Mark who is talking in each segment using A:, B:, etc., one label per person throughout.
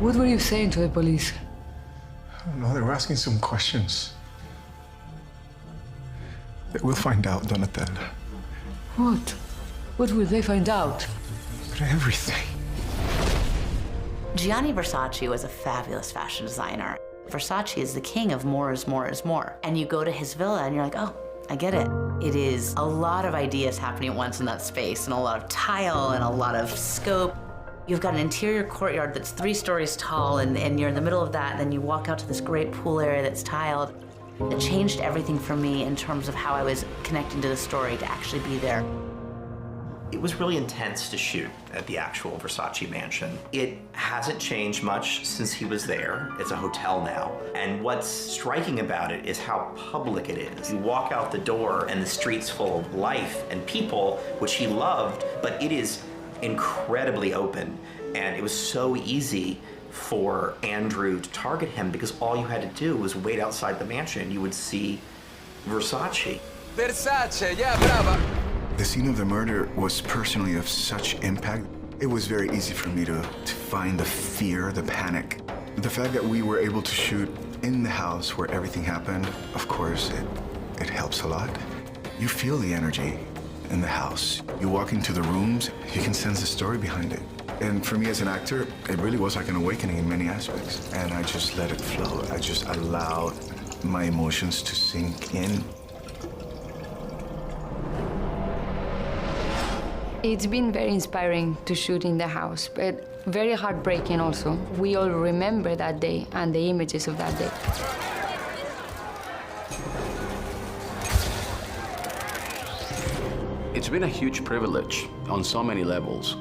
A: What were you saying to the police?
B: I don't know, they were asking some questions. We'll find out, Donatella.
A: What? What will they find out?
B: Everything.
C: Gianni Versace was a fabulous fashion designer. Versace is the king of more is more is more. And you go to his villa and you're like, oh, I get it. It is a lot of ideas happening at once in that space, and a lot of tile and a lot of scope. You've got an interior courtyard that's 3 stories tall, and you're in the middle of that, and then you walk out to this great pool area that's tiled. It changed everything for me in terms of how I was connecting to the story to actually be there.
D: It was really intense to shoot at the actual Versace mansion. It hasn't changed much since he was there. It's a hotel now. And what's striking about it is how public it is. You walk out the door and the street's full of life and people, which he loved, but it is incredibly open. And it was so easy for Andrew to target him because all you had to do was wait outside the mansion and you would see Versace.
E: Versace, yeah, brava.
F: The scene of the murder was personally of such impact. It was very easy for me to find the fear, the panic. The fact that we were able to shoot in the house where everything happened, of course, it helps a lot. You feel the energy in the house. You walk into the rooms, you can sense the story behind it. And for me as an actor, it really was like an awakening in many aspects. And I just let it flow. I just allowed my emotions to sink in.
A: It's been very inspiring to shoot in the house, but very heartbreaking also. We all remember that day and the images of that day.
G: It's been a huge privilege on so many levels.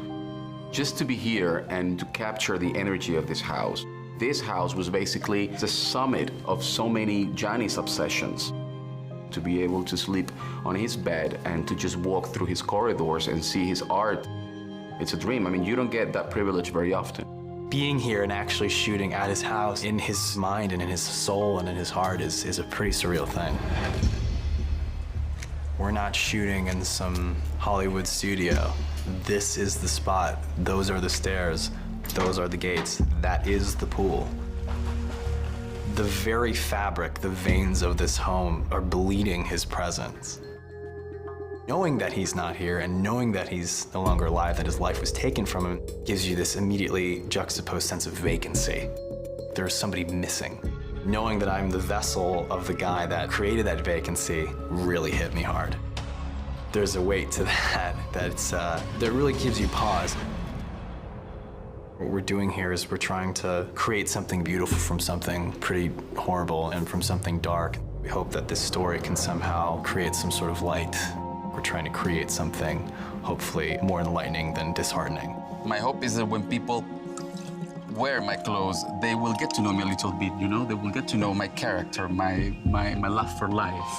G: Just to be here and to capture the energy of this house. This house was basically the summit of so many Gianni's obsessions. To be able to sleep on his bed and to just walk through his corridors and see his art, it's a dream. I mean, you don't get that privilege very often.
H: Being here and actually shooting at his house, in his mind and in his soul and in his heart is a pretty surreal thing. We're not shooting in some Hollywood studio. This is the spot. Those are the stairs. Those are the gates. That is the pool. The very fabric, the veins of this home are bleeding his presence. Knowing that he's not here and knowing that he's no longer alive, that his life was taken from him, gives you this immediately juxtaposed sense of vacancy. There's somebody missing. Knowing that I'm the vessel of the guy that created that vacancy really hit me hard. There's a weight to that that really gives you pause. What we're doing here is we're trying to create something beautiful from something pretty horrible and from something dark. We hope that this story can somehow create some sort of light. We're trying to create something hopefully more enlightening than disheartening.
I: My hope is that when people wear my clothes, they will get to know me a little bit, you know? They will get to know my character, my love for life.